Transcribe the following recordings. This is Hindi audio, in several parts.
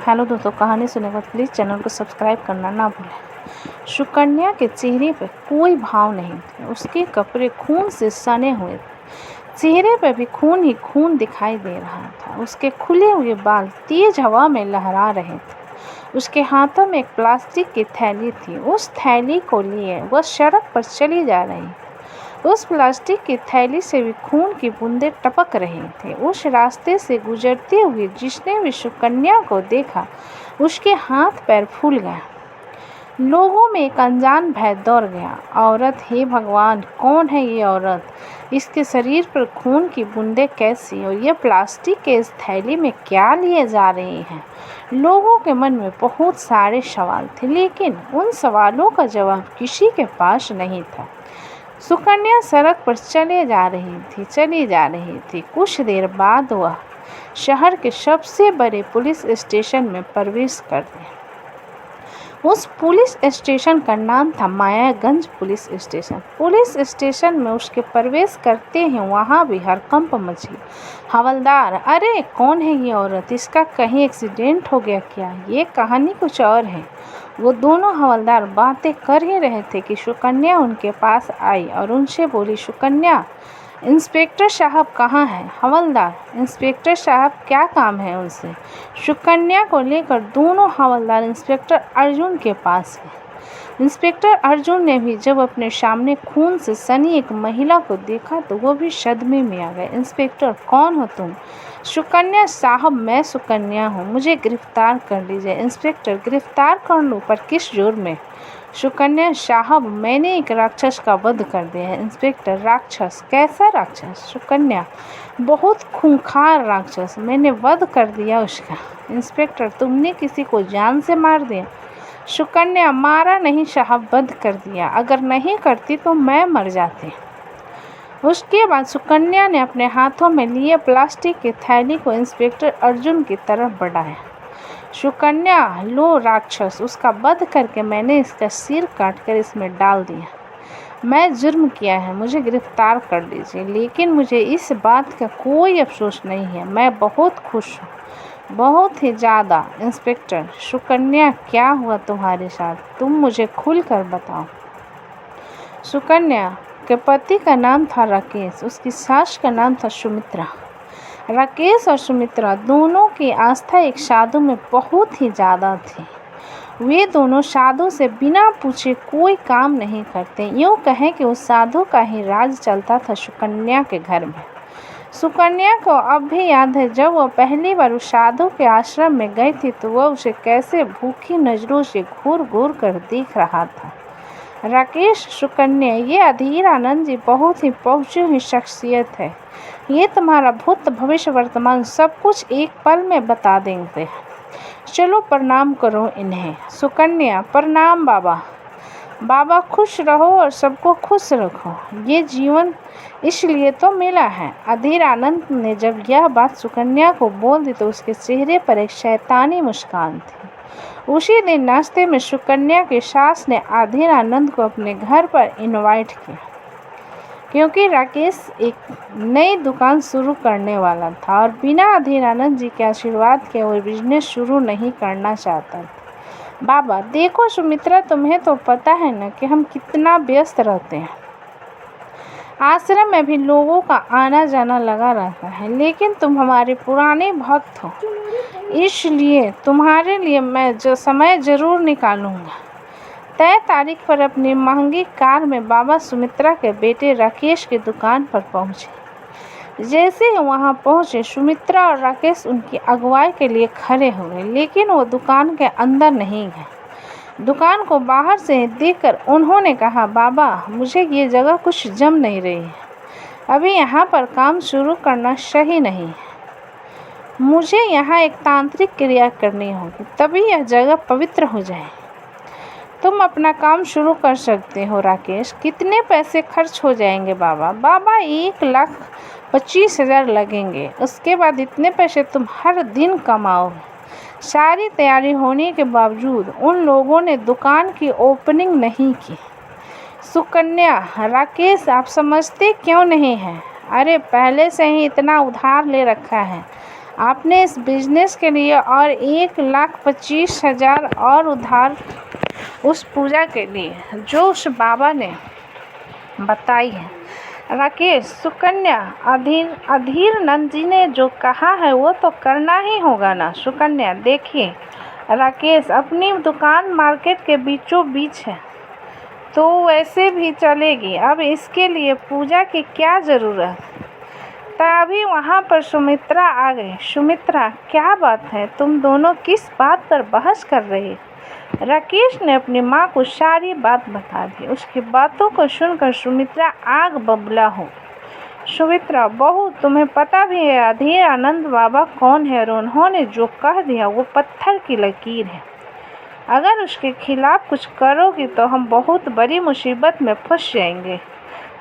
हेलो दोस्तों, कहानी सुनने के बाद प्लीज़ चैनल को सब्सक्राइब करना ना भूलें। सुकन्या के चेहरे पर कोई भाव नहीं थे। उसके कपड़े खून से सने हुए थे। चेहरे पर भी खून ही खून दिखाई दे रहा था। उसके खुले हुए बाल तेज हवा में लहरा रहे थे। उसके हाथों में एक प्लास्टिक की थैली थी। उस थैली को लिए वह सड़क पर चली जा रही थी। उस प्लास्टिक की थैली से भी खून की बूंदें टपक रही थी। उस रास्ते से गुजरते हुए जिसने भी सुकन्या को देखा, उसके हाथ पैर फूल गए। लोगों में एक अनजान भय दौड़ गया। औरत, हे भगवान, कौन है ये औरत? इसके शरीर पर खून की बूंदें कैसी? और यह प्लास्टिक के इस थैली में क्या लिए जा रही है? लोगों के मन में बहुत सारे सवाल थे, लेकिन उन सवालों का जवाब किसी के पास नहीं था। सुकन्या सड़क पर चली जा रही थी। कुछ देर बाद वह शहर के सबसे बड़े पुलिस स्टेशन में प्रवेश कर गई। उस पुलिस स्टेशन का नाम था Mayaganj police station. Police station में उसके प्रवेश करते ही वहाँ भी हड़कंप मची। हवलदार, अरे कौन है ये औरत? इसका कहीं एक्सीडेंट हो गया क्या? ये कहानी कुछ और है। वो दोनों हवलदार बातें कर ही रहे थे कि सुकन्या उनके पास आई और उनसे बोली, सुकन्या, इंस्पेक्टर साहब कहाँ हैं? हवलदार, इंस्पेक्टर साहब, क्या काम है उनसे? सुकन्या को लेकर दोनों हवलदार इंस्पेक्टर अर्जुन के पास गए। इंस्पेक्टर अर्जुन ने भी जब अपने सामने खून से सनी एक महिला को देखा तो वो भी सदमे में आ गए। इंस्पेक्टर, कौन हो तुम? सुकन्या साहब, मैं सुकन्या हूँ, मुझे गिरफ्तार कर लीजिए। इंस्पेक्टर, गिरफ्तार कर लूँ, पर किस जुर्म में? सुकन्या साहब, मैंने एक राक्षस का वध कर दिया है। इंस्पेक्टर, राक्षस? कैसा राक्षस? सुकन्या, बहुत खूंखार राक्षस, मैंने वध कर दिया उसका। इंस्पेक्टर, तुमने किसी को जान से मार दिया? सुकन्या, मारा नहीं साहब, वध कर दिया। अगर नहीं करती तो मैं मर जाती। उसके बाद सुकन्या ने अपने हाथों में लिए प्लास्टिक की थैली को इंस्पेक्टर अर्जुन की तरफ बढ़ाया। सुकन्या, लो राक्षस, उसका वध करके मैंने इसका सिर काटकर इसमें डाल दिया। मैं जुर्म किया है, मुझे गिरफ्तार कर लीजिए, लेकिन मुझे इस बात का कोई अफसोस नहीं है। मैं बहुत खुश हूँ, बहुत ही ज़्यादा। इंस्पेक्टर, सुकन्या, क्या हुआ तुम्हारे साथ? तुम मुझे खुल कर बताओ। सुकन्या के पति का नाम था राकेश, उसकी सास का नाम था सुमित्रा। राकेश और सुमित्रा दोनों की आस्था एक साधु में बहुत ही ज़्यादा थी। वे दोनों साधु से बिना पूछे कोई काम नहीं करते। यूँ कहें कि उस साधु का ही राज चलता था सुकन्या के घर में। सुकन्या को अब भी याद है, जब वह पहली बार उस साधु के आश्रम में गई थी तो वह उसे कैसे भूखी नज़रों से घूर घूर कर देख रहा था। राकेश, सुकन्या, ये अधीर आनंद जी बहुत ही पहुँची हुई शख्सियत है। ये तुम्हारा भूत भविष्य वर्तमान सब कुछ एक पल में बता देंगे। चलो प्रणाम करो इन्हें। सुकन्या, प्रणाम बाबा। बाबा, खुश रहो और सबको खुश रखो। ये जीवन इसलिए तो मिला है। अधीर आनंद ने जब यह बात सुकन्या को बोल दी तो उसके चेहरे पर एक शैतानी मुस्कान थी। उसी दिन नाश्ते में सुकन्या की सास ने अधीर आनंद को अपने घर पर इनवाइट किया, क्योंकि राकेश एक नई दुकान शुरू करने वाला था और बिना अधीर आनंद जी के आशीर्वाद के वो बिजनेस शुरू नहीं करना चाहता था। बाबा देखो सुमित्रा, तुम्हें तो पता है ना कि हम कितना व्यस्त रहते हैं। आश्रम में भी लोगों का आना जाना लगा रहता है, लेकिन तुम हमारे पुराने भक्त हो, इसलिए तुम्हारे लिए मैं जो समय ज़रूर निकालूंगा। तय तारीख पर अपनी महंगी कार में बाबा सुमित्रा के बेटे राकेश की दुकान पर पहुंचे। जैसे ही वहां पहुंचे, सुमित्रा और राकेश उनकी अगुवाई के लिए खड़े हो गए, लेकिन वो दुकान के अंदर नहीं गए। दुकान को बाहर से देखकर उन्होंने कहा, बाबा, मुझे ये जगह कुछ जम नहीं रही है। अभी यहाँ पर काम शुरू करना सही नहीं है। मुझे यहाँ एक तांत्रिक क्रिया करनी होगी, तभी यह जगह पवित्र हो जाए। तुम अपना काम शुरू कर सकते हो। राकेश, कितने पैसे खर्च हो जाएंगे बाबा? बाबा, 1,25,000 लगेंगे। उसके बाद इतने पैसे तुम हर दिन कमाओगे। सारी तैयारी होने के बावजूद उन लोगों ने दुकान की ओपनिंग नहीं की। सुकन्या, राकेश, आप समझते क्यों नहीं हैं? अरे पहले से ही इतना उधार ले रखा है, आपने इस बिजनेस के लिए और 1,25,000 और उधार उस पूजा के लिए जो उस बाबा ने बताई है। राकेश, सुकन्या, अधीर नंद जी ने जो कहा है वो तो करना ही होगा ना। सुकन्या, देखिए राकेश, अपनी दुकान मार्केट के बीचों बीच है तो वैसे भी चलेगी। अब इसके लिए पूजा की क्या ज़रूरत। तभी वहाँ पर सुमित्रा आ गई। सुमित्रा, क्या बात है, तुम दोनों किस बात पर बहस कर रही। राकेश ने अपनी माँ को सारी बात बता दी। उसकी बातों को सुनकर सुमित्रा आग बबूला हो। सुमित्रा, बहू, तुम्हें पता भी है अधीर आनंद बाबा कौन है और उन्होंने जो कह दिया वो पत्थर की लकीर है। अगर उसके खिलाफ कुछ करोगी तो हम बहुत बड़ी मुसीबत में फंस जाएंगे।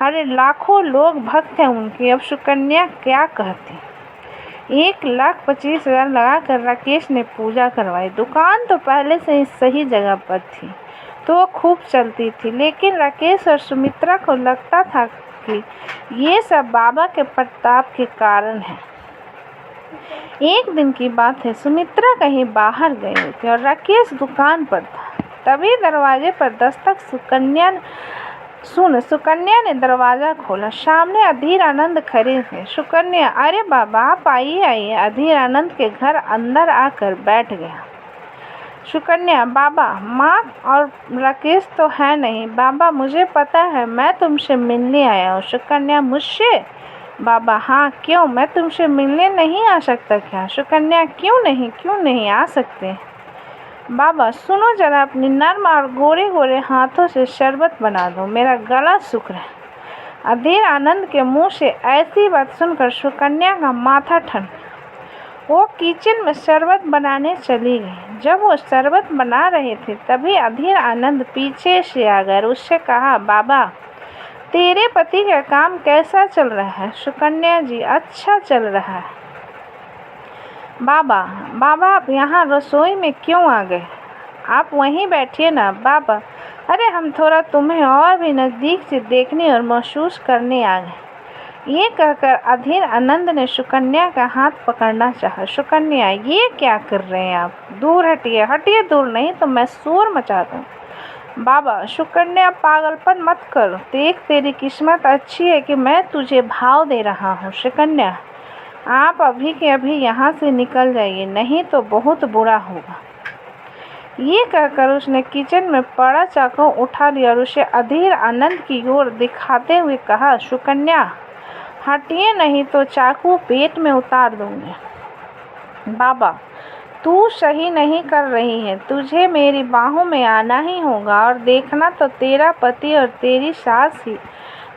अरे लाखों लोग भक्त हैं उनके। अब सुकन्या क्या कहती। 1,25,000 लगाकर राकेश ने पूजा करवाई। दुकान तो पहले से ही सही जगह पर थी तो वो खूब चलती थी, लेकिन राकेश और सुमित्रा को लगता था कि ये सब बाबा के प्रताप के कारण है। एक दिन की बात है, सुमित्रा कहीं बाहर गई थी और राकेश दुकान पर था। तभी दरवाजे पर दस्तक सुकन्या ने दरवाज़ा खोला। सामने अधीर आनंद खड़े थे। सुकन्या, अरे बाबा, आप आइए। अधीर आनंद के घर अंदर आकर बैठ गया। सुकन्या, बाबा, माँ और राकेश तो है नहीं। बाबा, मुझे पता है, मैं तुमसे मिलने आया हूँ। सुकन्या, मुझसे? बाबा, हाँ, क्यों, मैं तुमसे मिलने नहीं आ सकता क्या। सुकन्या, क्यों नहीं आ सकते। बाबा, सुनो जरा, अपनी नर्म और गोरे गोरे हाथों से शरबत बना दो, मेरा गला सूख रहा है। अधीर आनंद के मुंह से ऐसी बात सुनकर सुकन्या का माथा ठंड। वो किचन में शरबत बनाने चली गई। जब वो शरबत बना रही थी तभी अधीर आनंद पीछे से आ गए। उससे कहा, बाबा, तेरे पति का काम कैसा चल रहा है। सुकन्या जी, अच्छा चल रहा है। बाबा, आप यहाँ रसोई में क्यों आ गए। आप वहीं बैठिए ना। बाबा, अरे हम थोड़ा तुम्हें और भी नज़दीक से देखने और महसूस करने आ गए। ये कहकर अधीर आनंद ने सुकन्या का हाथ पकड़ना चाहा। सुकन्या, ये क्या कर रहे हैं आप। दूर हटिए, दूर नहीं तो मैं शोर मचा दूँ। बाबा, सुकन्या, पागलपन मत कर। देख, तेरी किस्मत अच्छी है कि मैं तुझे भाव दे रहा हूँ। सुकन्या, आप अभी के अभी यहाँ से निकल जाइए, नहीं तो बहुत बुरा होगा। ये कहकर उसने किचन में पड़ा चाकू उठा लिया और उसे अधीर आनंद की ओर दिखाते हुए कहा, सुकन्या, हटिए नहीं तो चाकू पेट में उतार दूंगी। बाबा, तू सही नहीं कर रही है। तुझे मेरी बाहों में आना ही होगा और देखना तो तेरा पति और तेरी सास ही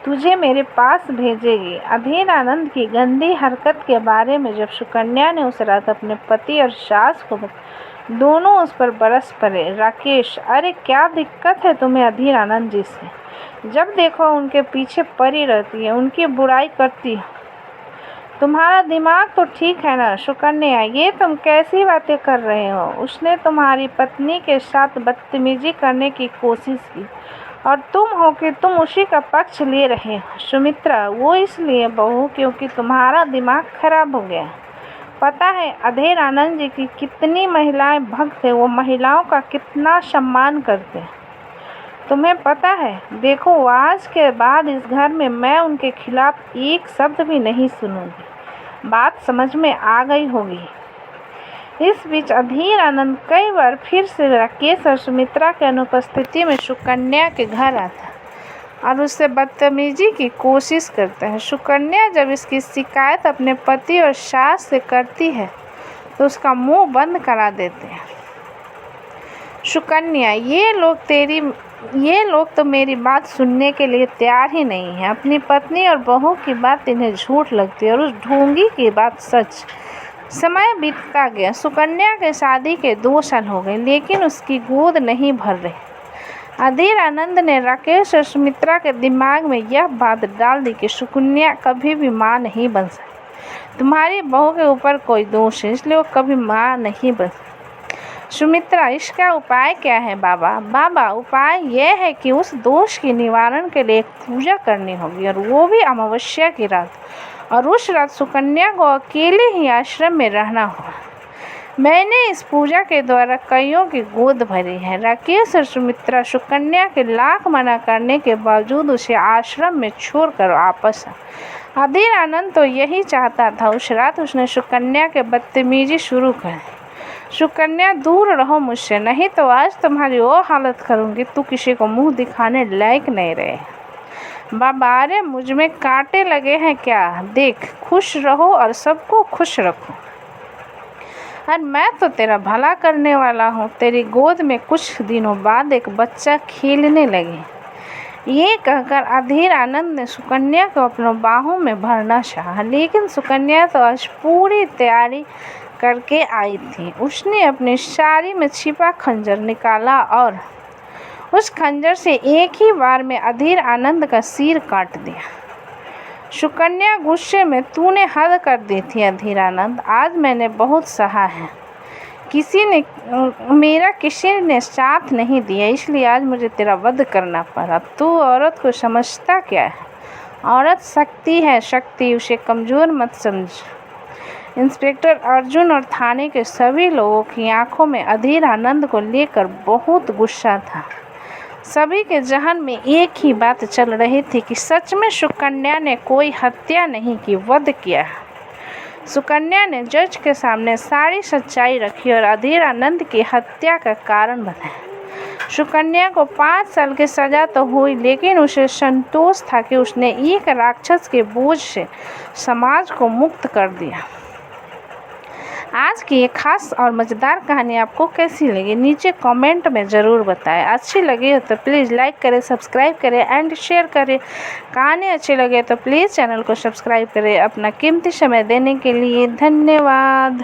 तुझे मेरे पास भेजेगी। अधीर आनंद की गंदी हरकत के बारे में जब सुकन्या ने उस रात अपने पति और सास को दोनों उस पर बरस पड़े। राकेश, अरे क्या दिक्कत है तुम्हें अधीर आनंद जी से। जब देखो उनके पीछे पड़ी रहती है, उनकी बुराई करती है। तुम्हारा दिमाग तो ठीक है ना। सुकन्या, ये तुम कैसी बातें कर रहे हो। उसने तुम्हारी पत्नी के साथ बदतमीजी करने की कोशिश की और तुम हो कि तुम उसी का पक्ष ले रहे हो। सुमित्रा, वो इसलिए बहू क्योंकि तुम्हारा दिमाग खराब हो गया। पता है अधीर आनंद जी की कितनी महिलाएं भक्त है, वो महिलाओं का कितना सम्मान करते हैं। तुम्हें पता है, देखो आज के बाद इस घर में मैं उनके खिलाफ एक शब्द भी नहीं सुनूंगी। बात समझ में आ गई होगी। इस बीच अधीर आनंद कई बार फिर से राकेश और सुमित्रा की अनुपस्थिति में सुकन्या के घर आता और उससे बदतमीजी की कोशिश करता है। सुकन्या जब इसकी शिकायत अपने पति और सास से करती है तो उसका मुंह बंद करा देते हैं। सुकन्या, ये लोग तो मेरी बात सुनने के लिए तैयार ही नहीं है। अपनी पत्नी और बहू की बात इन्हें झूठ लगती है और उस ढोंगी की बात सच। समय बीतता गया। सुकन्या के शादी के 2 साल हो गए, लेकिन उसकी गोद नहीं भर रही। अधीर आनंद ने राकेश और सुमित्रा के दिमाग में यह बात डाल दी कि सुकन्या कभी भी माँ नहीं बन सकती। तुम्हारी बहू के ऊपर कोई दोष है, इसलिए वो कभी माँ नहीं बन सकती। सुमित्रा, इसका उपाय क्या है। बाबा, उपाय यह है कि उस दोष के निवारण के लिए एक पूजा करनी होगी और वो भी अमावस्या की रात। और उस रात सुकन्या को अकेले ही आश्रम में रहना हुआ। मैंने इस पूजा के द्वारा कईयों की गोद भरी है। राकेश और सुमित्रा सुकन्या के लाख मना करने के बावजूद उसे आश्रम में छोड़कर वापस आ। अधीर आनंद तो यही चाहता था। उस रात उसने सुकन्या के बदतमीजी शुरू कर। सुकन्या, दूर रहो मुझसे, नहीं तो आज तुम्हारी वो हालत करूँगी तू किसी को मुँह दिखाने लायक नहीं रहे। बाबा, अरे मुझ में कांटे लगे हैं क्या? देख, खुश रहो और सबको खुश रखो। और मैं तो तेरा भला करने वाला हूँ। तेरी गोद में कुछ दिनों बाद एक बच्चा खेलने लगे। ये कहकर अधीर आनंद ने सुकन्या को अपनों बाहों में भरना चाहा, लेकिन सुकन्या तो आज पूरी तैयारी करके आई थी। उसने अपनी साड़ी में छिपा खंजर निकाला और उस खंजर से एक ही बार में अधीर आनंद का सिर काट दिया। सुकन्या गुस्से में, तूने हद कर दी थी अधीर आनंद। आज मैंने बहुत सहा है। मेरा किसी ने साथ नहीं दिया, इसलिए आज मुझे तेरा वध करना पड़ा। तू औरत को समझता क्या है? औरत शक्ति है, शक्ति, उसे कमज़ोर मत समझ। इंस्पेक्टर अर्जुन और थाने के सभी लोगों की आंखों में अधीर आनंद को लेकर बहुत गुस्सा था। सभी के जहन में एक ही बात चल रही थी कि सच में सुकन्या ने कोई हत्या नहीं की, वध किया। सुकन्या ने जज के सामने सारी सच्चाई रखी और अधीर आनंद की हत्या का कारण बताया। सुकन्या को 5 साल की सज़ा तो हुई, लेकिन उसे संतोष था कि उसने एक राक्षस के बोझ से समाज को मुक्त कर दिया। आज की ये खास और मज़ेदार कहानी आपको कैसी लगी नीचे कमेंट में ज़रूर बताएं। अच्छी लगी हो तो प्लीज़ लाइक करें, सब्सक्राइब करें एंड शेयर करें। कहानी अच्छी लगे तो प्लीज़ चैनल को सब्सक्राइब करें। अपना कीमती समय देने के लिए धन्यवाद।